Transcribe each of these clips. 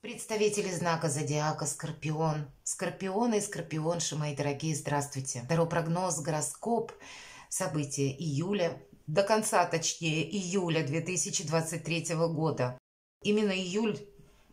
Представители знака зодиака Скорпион. Скорпионы и скорпионши, мои дорогие, здравствуйте. Второй прогноз, гороскоп, события июля, до конца, точнее, июля 2023 года. Именно июль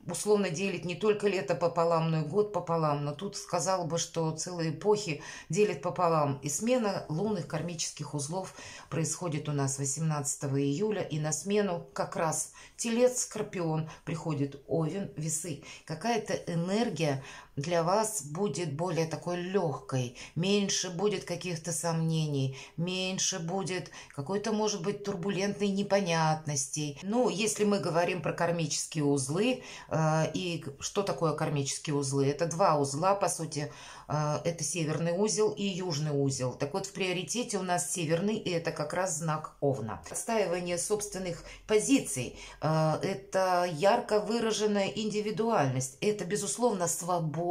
условно делит не только лето пополам, но и год пополам. Но тут сказала бы, что целые эпохи делит пополам. И смена лунных кармических узлов происходит у нас 18 июля. И на смену как раз Телец, Скорпион, приходит Овен, Весы. Какая-то энергия для вас будет более такой легкой, меньше будет каких-то сомнений, меньше будет какой-то, может быть, турбулентной непонятностей. Ну, если мы говорим про кармические узлы, и что такое кармические узлы? Это два узла, по сути, это северный узел и южный узел. Так вот, в приоритете у нас северный, и это как раз знак Овна. Отстаивание собственных позиций, это ярко выраженная индивидуальность, это, безусловно, свобода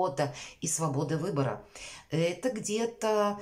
и свобода выбора. Это где-то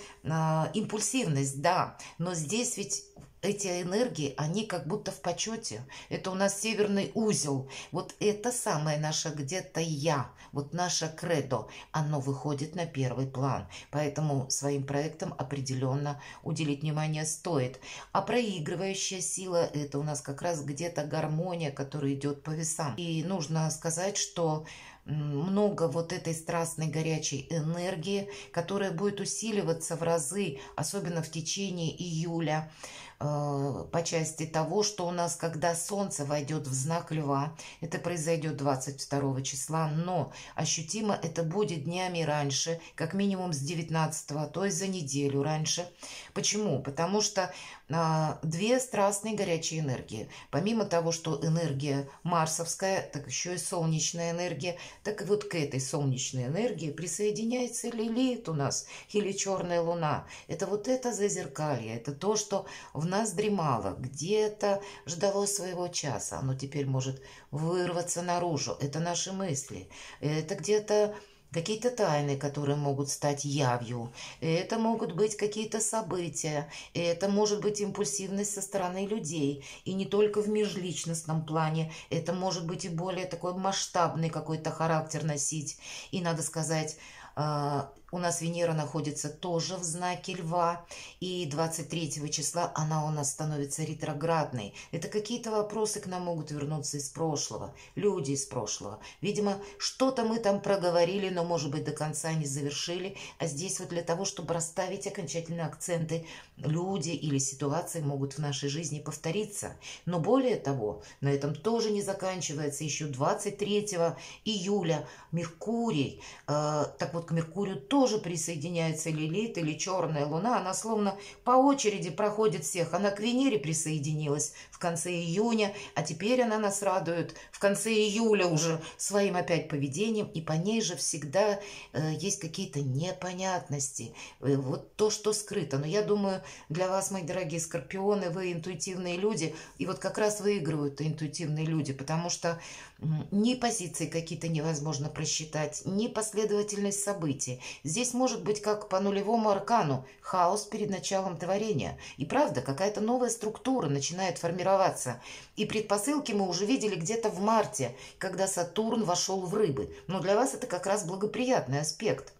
импульсивность, да, но здесь ведь эти энергии, они как будто в почете. Это у нас северный узел. Вот это самое наше где-то я, вот наше кредо, оно выходит на первый план. Поэтому своим проектам определенно уделить внимание стоит. А проигрывающая сила, это у нас как раз где-то гармония, которая идет по весам. И нужно сказать, что много вот этой страстной горячей энергии, которая будет усиливаться в разы, особенно в течение июля, по части того, что у нас, когда Солнце войдет в знак Льва, это произойдет 22 числа, но ощутимо это будет днями раньше, как минимум с 19, то есть за неделю раньше. Почему? Потому что две страстные горячие энергии. Помимо того, что энергия марсовская, так еще и солнечная энергия, так и вот к этой солнечной энергии присоединяется Лилит у нас, или черная луна. Это вот это зазеркалье, это то, что в нас дремало, где-то ждало своего часа. Оно теперь может вырваться наружу. Это наши мысли. Это где-то какие-то тайны, которые могут стать явью. Это могут быть какие-то события. Это может быть импульсивность со стороны людей. И не только в межличностном плане. Это может быть и более такой масштабный какой-то характер носить. И надо сказать, у нас Венера находится тоже в знаке Льва, и 23 числа она у нас становится ретроградной. Это какие-то вопросы к нам могут вернуться из прошлого, люди из прошлого. Видимо, что-то мы там проговорили, но, может быть, до конца не завершили. А здесь вот для того, чтобы расставить окончательные акценты, люди или ситуации могут в нашей жизни повториться. Но более того, на этом тоже не заканчивается. Еще 23 июля Меркурий, так вот к Меркурию тоже присоединяется Лилит или черная луна. Она словно по очереди проходит всех. Она к Венере присоединилась в конце июня, а теперь она нас радует в конце июля уже своим опять поведением. И по ней же всегда есть какие-то непонятности. Вот то, что скрыто. Но я думаю, для вас, мои дорогие скорпионы, вы интуитивные люди. И вот как раз выигрывают интуитивные люди, потому что ни позиции какие-то невозможно просчитать, ни последовательность событий. Здесь может быть как по нулевому аркану хаос перед началом творения. И правда, какая-то новая структура начинает формироваться. И предпосылки мы уже видели где-то в марте, когда Сатурн вошел в Рыбы. Но для вас это как раз благоприятный аспект.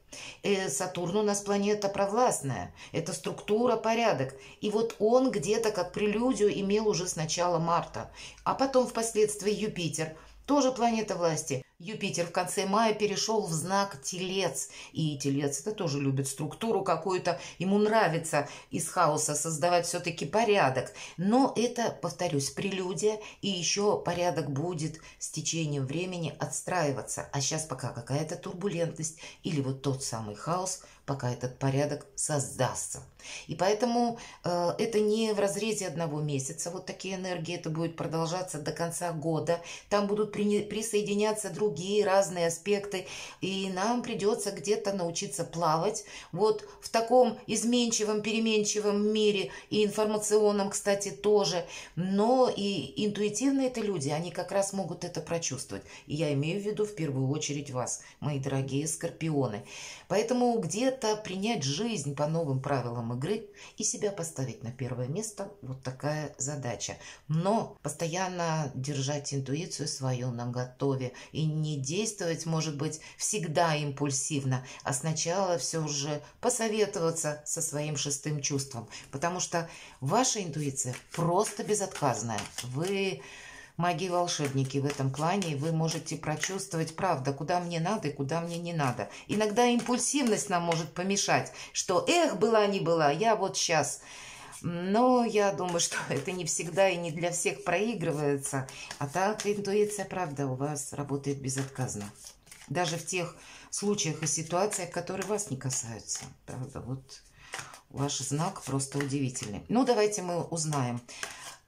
Сатурн у нас планета провластная. Это структура, порядок. И вот он где-то как прелюдию имел уже с начала марта. А потом впоследствии Юпитер, тоже планета власти. Юпитер в конце мая перешел в знак Телец. И Телец это тоже любит структуру какую-то. Ему нравится из хаоса создавать все-таки порядок. Но это, повторюсь, прелюдия. И еще порядок будет с течением времени отстраиваться. А сейчас пока какая-то турбулентность или вот тот самый хаос, пока этот порядок создастся. И поэтому это не в разрезе одного месяца. Вот такие энергии. Это будет продолжаться до конца года. Там будут присоединяться другие разные аспекты, и нам придется где-то научиться плавать вот в таком изменчивом, переменчивом мире, и информационном, кстати, тоже. Но и интуитивные это люди, они как раз могут это прочувствовать. И я имею в виду в первую очередь вас, мои дорогие скорпионы. Поэтому где-то принять жизнь по новым правилам игры и себя поставить на первое место, вот такая задача. Но постоянно держать интуицию свою наготове и не действовать, может быть, всегда импульсивно, а сначала все же посоветоваться со своим шестым чувством, потому что ваша интуиция просто безотказная. Вы маги-волшебники в этом плане, и вы можете прочувствовать, правда, куда мне надо и куда мне не надо. Иногда импульсивность нам может помешать, что эх, была не была, я вот сейчас. Но я думаю, что это не всегда и не для всех проигрывается. А так интуиция, правда, у вас работает безотказно. Даже в тех случаях и ситуациях, которые вас не касаются. Правда, вот ваш знак просто удивительный. Ну, давайте мы узнаем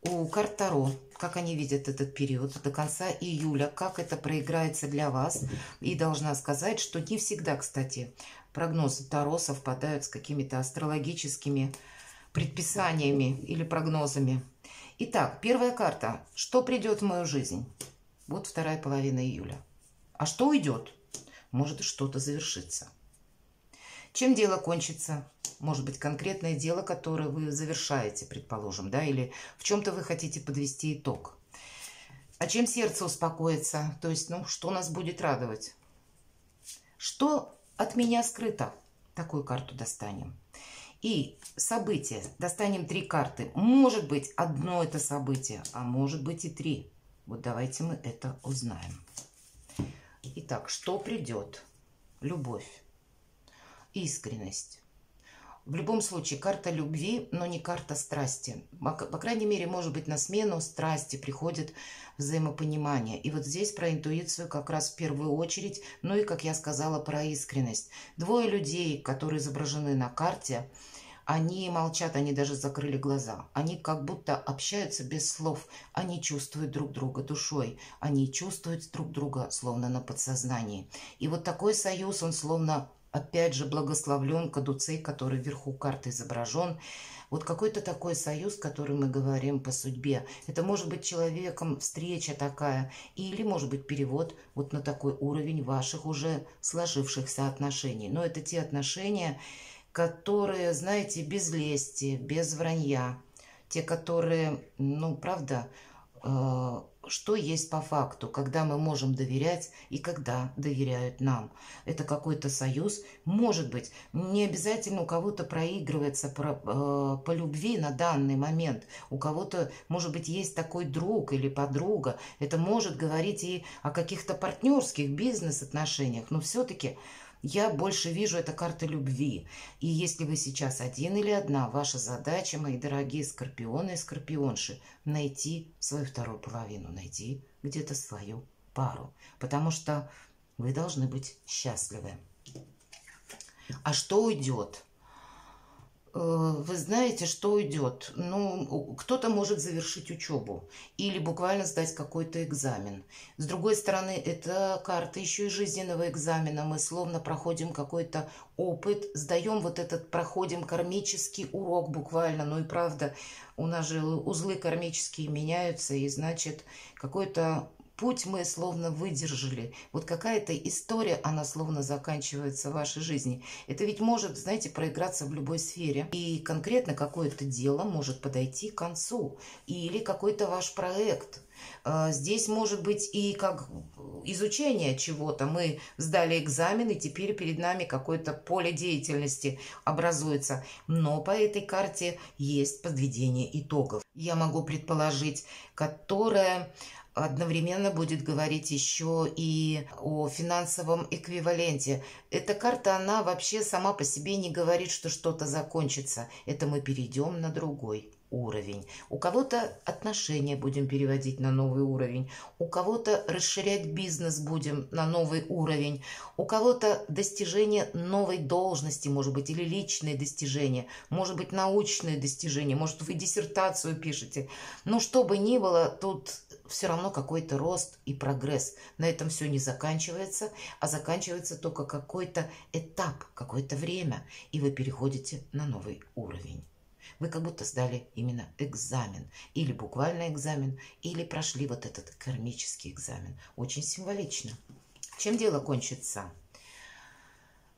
у карт Таро, как они видят этот период до конца июля, как это проиграется для вас. И должна сказать, что не всегда, кстати, прогнозы Таро совпадают с какими-то астрологическими предписаниями или прогнозами. Итак, первая карта. Что придет в мою жизнь? Вот вторая половина июля. А что уйдет? Может, что-то завершится. Чем дело кончится? Может быть, конкретное дело, которое вы завершаете, предположим, да, или в чем-то вы хотите подвести итог. А чем сердце успокоится? То есть, ну, что нас будет радовать? Что от меня скрыто? Такую карту достанем. И события. Достанем 3 карты. Может быть, одно это событие, а может быть и 3. Вот давайте мы это узнаем. Итак, что придет? Любовь. Искренность. В любом случае, карта любви, но не карта страсти. По крайней мере, может быть, на смену страсти приходит взаимопонимание. И вот здесь про интуицию как раз в первую очередь, ну и, как я сказала, про искренность. 2 людей, которые изображены на карте, они молчат, они даже закрыли глаза. Они как будто общаются без слов. Они чувствуют друг друга душой. Они чувствуют друг друга словно на подсознании. И вот такой союз, он словно, опять же, благословлен кадуцей, который вверху карты изображен. Вот какой-то такой союз, который мы говорим по судьбе. Это может быть человеком встреча такая, или может быть перевод вот на такой уровень ваших уже сложившихся отношений. Но это те отношения, которые, знаете, без лести, без вранья. Те, которые, ну, правда, что есть по факту, когда мы можем доверять и когда доверяют нам. Это какой-то союз. Может быть, не обязательно у кого-то проигрывается по любви на данный момент. У кого-то, может быть, есть такой друг или подруга. Это может говорить и о каких-то партнерских бизнес-отношениях. Но все-таки я больше вижу это карта любви. И если вы сейчас один или одна, ваша задача, мои дорогие скорпионы и скорпионши, найти свою вторую половину, найти где-то свою пару. Потому что вы должны быть счастливы. А что уйдет? Вы знаете, что уйдет? Ну, кто-то может завершить учебу или буквально сдать какой-то экзамен. С другой стороны, это карта еще и жизненного экзамена. Мы словно проходим какой-то опыт, сдаем вот этот, проходим кармический урок буквально. Ну и правда, у нас же узлы кармические меняются, и значит, какой-то путь мы словно выдержали. Вот какая-то история, она словно заканчивается в вашей жизни. Это ведь может, знаете, проиграться в любой сфере. И конкретно какое-то дело может подойти к концу. Или какой-то ваш проект. Здесь может быть и как изучение чего-то. Мы сдали экзамен, и теперь перед нами какое-то поле деятельности образуется. Но по этой карте есть подведение итогов. Я могу предположить, которое одновременно будет говорить еще и о финансовом эквиваленте. Эта карта, она вообще сама по себе не говорит, что что-то закончится. Это мы перейдем на другой уровень. У кого-то отношения будем переводить на новый уровень, у кого-то расширять бизнес будем на новый уровень, у кого-то достижение новой должности, может быть, или личные достижения, может быть, научные достижения, может, вы диссертацию пишете. Но что бы ни было, тут все равно какой-то рост и прогресс. На этом все не заканчивается, а заканчивается только какой-то этап, какое-то время, и вы переходите на новый уровень. Вы как будто сдали именно экзамен, или буквально экзамен, или прошли вот этот кармический экзамен. Очень символично. Чем дело кончится?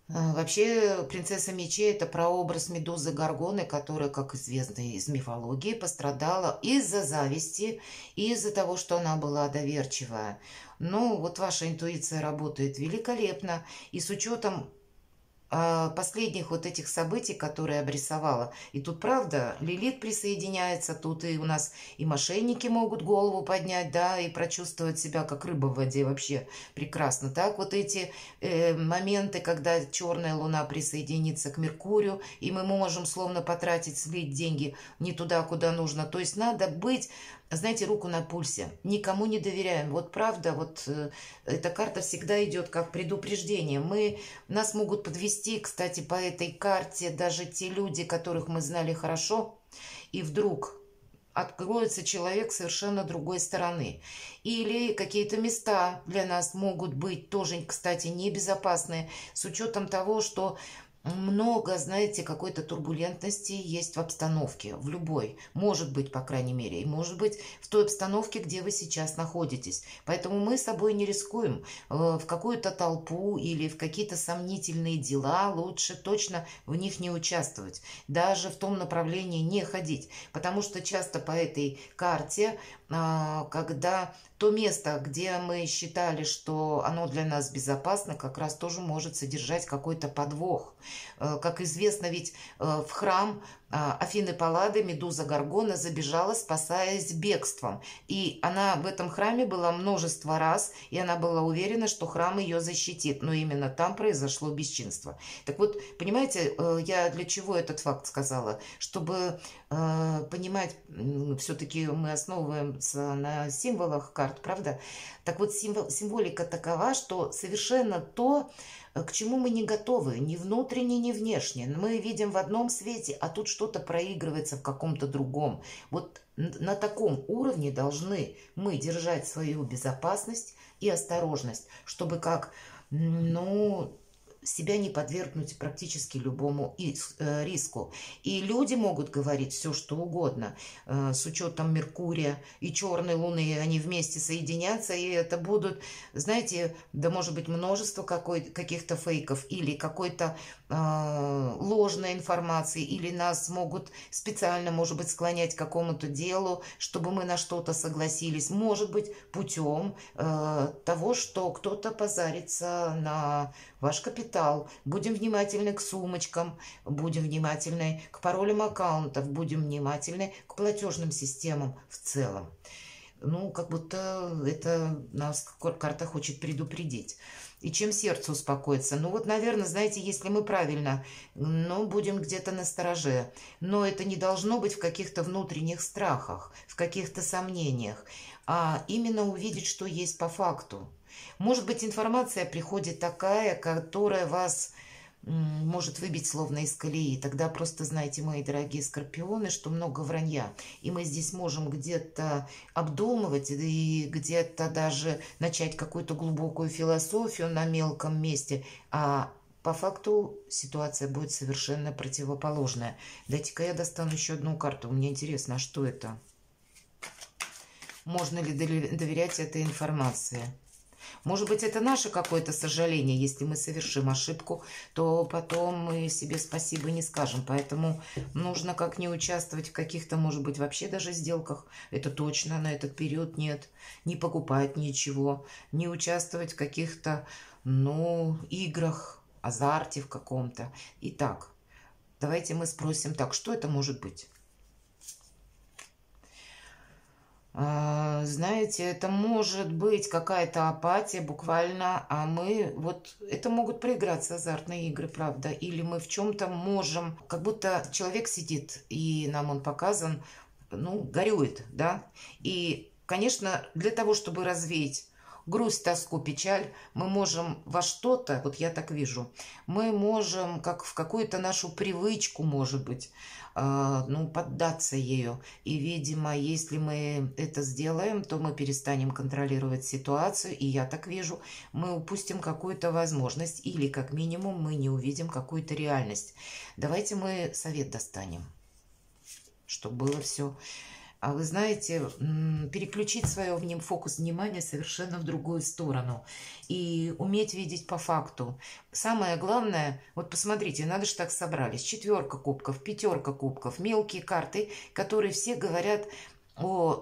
Вообще, принцесса мечей – это прообраз Медузы Горгоны, которая, как известно из мифологии, пострадала из-за зависти и из-за того, что она была доверчивая. Ну, вот ваша интуиция работает великолепно, и с учетом последних вот этих событий, которые обрисовала. И тут, правда, Лилит присоединяется, тут и у нас и мошенники могут голову поднять, да, и прочувствовать себя как рыба в воде вообще прекрасно. Так вот эти моменты, когда черная луна присоединится к Меркурию, и мы можем словно потратить, слить деньги не туда, куда нужно. То есть надо быть, знаете, руку на пульсе. Никому не доверяем. Вот правда, вот эта карта всегда идет как предупреждение. Нас могут подвести, кстати, по этой карте даже те люди, которых мы знали хорошо, и вдруг откроется человек совершенно другой стороны. Или какие-то места для нас могут быть тоже, кстати, небезопасные, с учетом того, что много, знаете, какой-то турбулентности есть в обстановке, в любой. Может быть, по крайней мере, и может быть в той обстановке, где вы сейчас находитесь. Поэтому мы собой не рискуем. В какую-то толпу или в какие-то сомнительные дела лучше точно в них не участвовать. Даже в том направлении не ходить. Потому что часто по этой карте, когда то место, где мы считали, что оно для нас безопасно, как раз тоже может содержать какой-то подвох. Как известно, ведь в храм Афины Паллады Медуза Горгона забежала, спасаясь бегством. И она в этом храме была множество раз, и она была уверена, что храм ее защитит. Но именно там произошло бесчинство. Так вот, понимаете, я для чего этот факт сказала? Чтобы понимать, все-таки мы основываемся на символах карт, правда? Так вот, символика такова, что совершенно то, к чему мы не готовы, ни внутренне, ни внешне. Мы видим в одном свете, а тут что-то проигрывается в каком-то другом. Вот на таком уровне должны мы держать свою безопасность и осторожность, чтобы как, ну, себя не подвергнуть практически любому риску. И люди могут говорить все, что угодно. С учетом Меркурия и черной луны они вместе соединятся, и это будут, знаете, да может быть множество каких-то фейков или какой-то ложной информации, или нас могут специально, может быть, склонять к какому-то делу, чтобы мы на что-то согласились. Может быть, путем того, что кто-то позарится на ваш капитал. Будем внимательны к сумочкам, будем внимательны к паролям аккаунтов, будем внимательны к платежным системам в целом. Ну, как будто это нас карта хочет предупредить. И чем сердце успокоится? Ну вот, наверное, знаете, если мы правильно, ну, будем где-то настороже. Но это не должно быть в каких-то внутренних страхах, в каких-то сомнениях, а именно увидеть, что есть по факту. Может быть, информация приходит такая, которая вас может выбить словно из колеи. Тогда просто знайте, мои дорогие скорпионы, что много вранья. И мы здесь можем где-то обдумывать и где-то даже начать какую-то глубокую философию на мелком месте. А по факту ситуация будет совершенно противоположная. Дайте-ка я достану еще одну карту. Мне интересно, а что это? Можно ли доверять этой информации? Может быть, это наше какое-то сожаление. Если мы совершим ошибку, то потом мы себе спасибо не скажем. Поэтому нужно как не участвовать в каких-то, может быть, вообще даже сделках. Это точно на этот период нет. Не покупать ничего. Не участвовать в каких-то, ну, играх, азарте в каком-то. Итак, давайте мы спросим так, что это может быть? Знаете, это может быть какая-то апатия буквально, а мы вот, это могут проиграться азартные игры, правда, или мы в чем-то можем, как будто человек сидит, и нам он показан, ну, горюет, да, и, конечно, для того, чтобы развеять грусть, тоску, печаль, мы можем во что-то, вот я так вижу, мы можем, как в какую-то нашу привычку, может быть, ну, поддаться ею. И, видимо, если мы это сделаем, то мы перестанем контролировать ситуацию, и я так вижу, мы упустим какую-то возможность, или, как минимум, мы не увидим какую-то реальность. Давайте мы совет достанем, чтобы было все а вы знаете, переключить свое фокус внимания совершенно в другую сторону и уметь видеть по факту. Самое главное, вот посмотрите, надо же так собрались, четверка кубков, пятерка кубков, мелкие карты, которые все говорят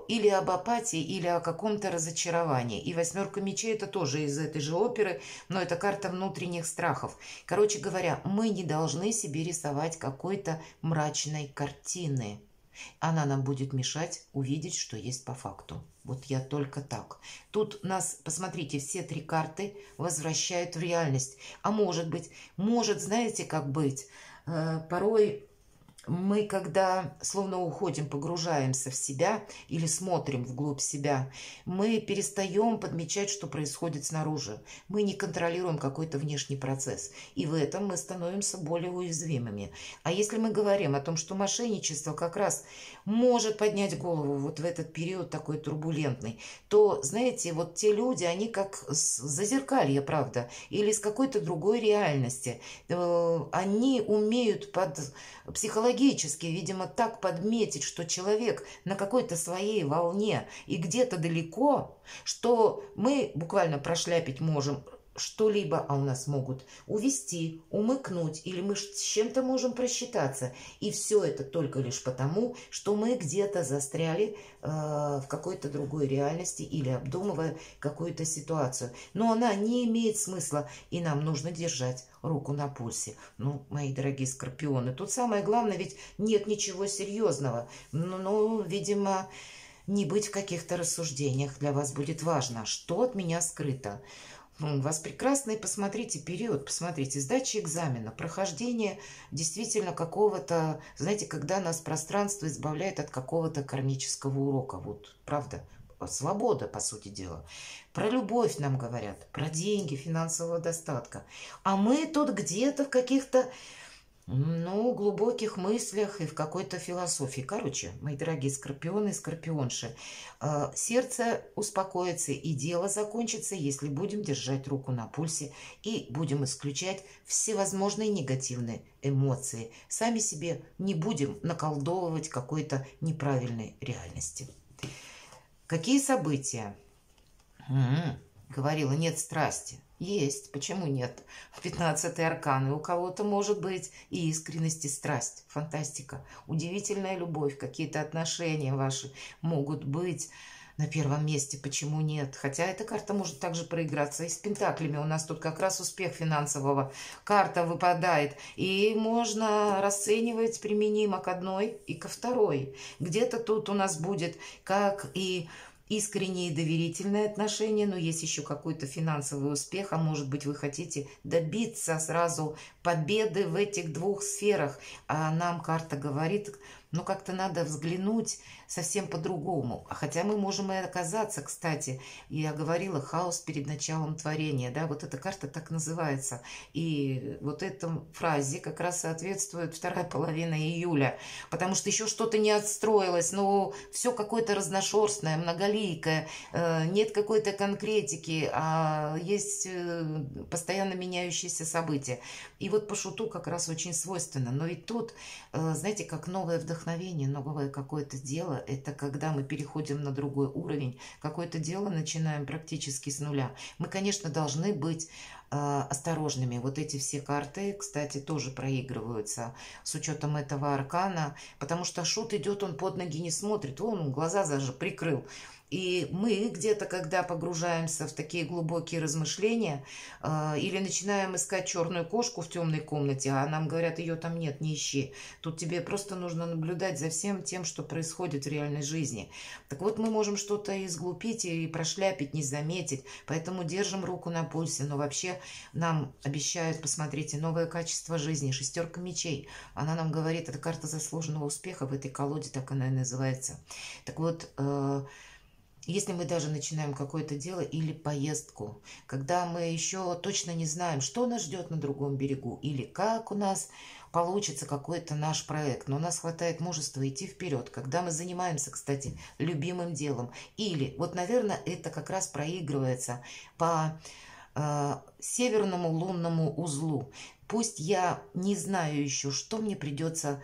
или об апатии, или о каком-то разочаровании. И восьмерка мечей это тоже из этой же оперы, но это карта внутренних страхов. Короче говоря, мы не должны себе рисовать какой-то мрачной картины. Она нам будет мешать увидеть, что есть по факту. Вот я только так. Тут нас, посмотрите, все три карты возвращают в реальность. А может, знаете, как быть? Порой мы, когда словно уходим, погружаемся в себя или смотрим вглубь себя, мы перестаем подмечать, что происходит снаружи. Мы не контролируем какой-то внешний процесс. И в этом мы становимся более уязвимыми. А если мы говорим о том, что мошенничество как раз может поднять голову вот в этот период такой турбулентный, то, знаете, вот те люди, они как зазеркалье, правда, или с какой-то другой реальности. Они умеют психологически, видимо, так подметить, что человек на какой-то своей волне и где-то далеко, что мы буквально прошляпить можем что-либо, а у нас могут увести, умыкнуть, или мы с чем-то можем просчитаться. И все это только лишь потому, что мы где-то застряли в какой-то другой реальности или обдумывая какую-то ситуацию. Но она не имеет смысла, и нам нужно держать руку на пульсе. Ну, мои дорогие скорпионы, тут самое главное, ведь нет ничего серьезного. Видимо, не быть в каких-то рассуждениях для вас будет важно. Что от меня скрыто? У вас прекрасный, посмотрите, период, посмотрите, сдача экзамена, прохождение действительно какого-то, знаете, когда нас пространство избавляет от какого-то кармического урока, вот, правда, свобода, по сути дела. Про любовь нам говорят, про деньги, финансового достатка. А мы тут где-то в каких-то глубоких мыслях и в какой-то философии. Короче, мои дорогие скорпионы и скорпионши, сердце успокоится и дело закончится, если будем держать руку на пульсе и будем исключать всевозможные негативные эмоции. Сами себе не будем наколдовывать какой-то неправильной реальности. Какие события? Говорила, нет страсти. Есть, почему нет? 15-й аркан, и у кого-то может быть и искренность, и страсть, фантастика, удивительная любовь, какие-то отношения ваши могут быть на первом месте, почему нет? Хотя эта карта может также проиграться и с пентаклями, у нас тут как раз успех финансового, карта выпадает, и можно расценивать применимо к одной и ко второй. Где-то тут у нас будет как и искренние и доверительные отношения, но есть еще какой-то финансовый успех, а может быть вы хотите добиться сразу победы в этих двух сферах, а нам карта говорит, как-то надо взглянуть совсем по-другому. Хотя мы можем и оказаться, кстати, я говорила, хаос перед началом творения, да, вот эта карта так называется. И вот этой фразе как раз соответствует вторая половина июля, потому что еще что-то не отстроилось, но все какое-то разношерстное, многоликое, нет какой-то конкретики, а есть постоянно меняющиеся события. И вот по шуту как раз очень свойственно. Но ведь тут, знаете, как новое вдохновение, новое какое-то дело, это когда мы переходим на другой уровень, какое-то дело начинаем практически с нуля. Мы, конечно, должны быть осторожными. Вот эти все карты, кстати, тоже проигрываются с учетом этого аркана, потому что шут идет, он под ноги не смотрит, он глаза даже прикрыл. И мы где-то, когда погружаемся в такие глубокие размышления или начинаем искать черную кошку в темной комнате, а нам говорят, ее там нет, не ищи. Тут тебе просто нужно наблюдать за всем тем, что происходит в реальной жизни. Так вот, мы можем что-то изглупить и прошляпить, не заметить, поэтому держим руку на пульсе. Но вообще нам обещают, посмотрите, новое качество жизни, шестерка мечей. Она нам говорит, это карта заслуженного успеха в этой колоде, так она и называется. Так вот, если мы даже начинаем какое-то дело или поездку, когда мы еще точно не знаем, что нас ждет на другом берегу, или как у нас получится какой-то наш проект, но у нас хватает мужества идти вперед, когда мы занимаемся, кстати, любимым делом. Или, вот, наверное, это как раз проигрывается по северному лунному узлу. Пусть я не знаю еще, что мне придется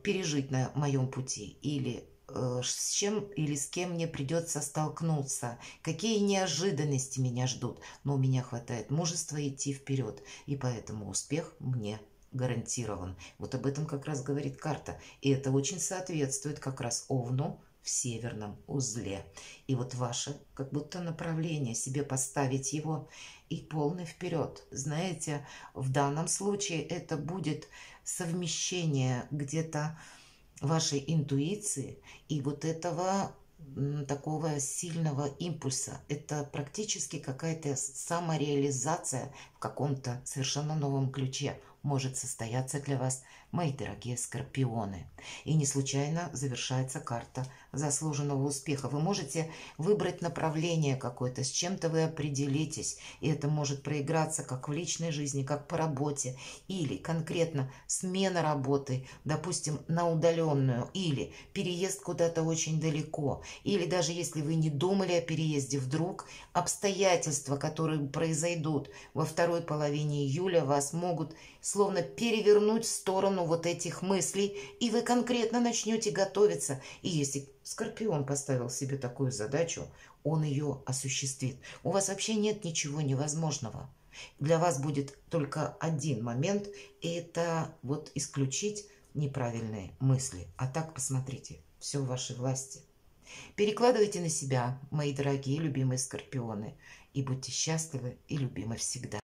пережить на моем пути, или с чем или с кем мне придется столкнуться, какие неожиданности меня ждут. Но у меня хватает мужества идти вперед, и поэтому успех мне гарантирован. Вот об этом как раз говорит карта. И это очень соответствует как раз Овну в северном узле. И вот ваше как будто направление, себе поставить его и полный вперед. Знаете, в данном случае это будет совмещение где-то вашей интуиции и вот этого такого сильного импульса. Это практически какая-то самореализация в каком-то совершенно новом ключе может состояться для вас, мои дорогие скорпионы. И не случайно завершается карта заслуженного успеха. Вы можете выбрать направление какое-то, с чем-то вы определитесь, и это может проиграться как в личной жизни, как по работе, или конкретно смена работы, допустим, на удаленную, или переезд куда-то очень далеко, или даже если вы не думали о переезде, вдруг обстоятельства, которые произойдут во второй половине июля, вас могут словно перевернуть в сторону вот этих мыслей, и вы конкретно начнете готовиться. И если Скорпион поставил себе такую задачу, он ее осуществит. У вас вообще нет ничего невозможного. Для вас будет только один момент, и это вот исключить неправильные мысли. А так, посмотрите, все в вашей власти. Перекладывайте на себя, мои дорогие любимые скорпионы, и будьте счастливы и любимы всегда.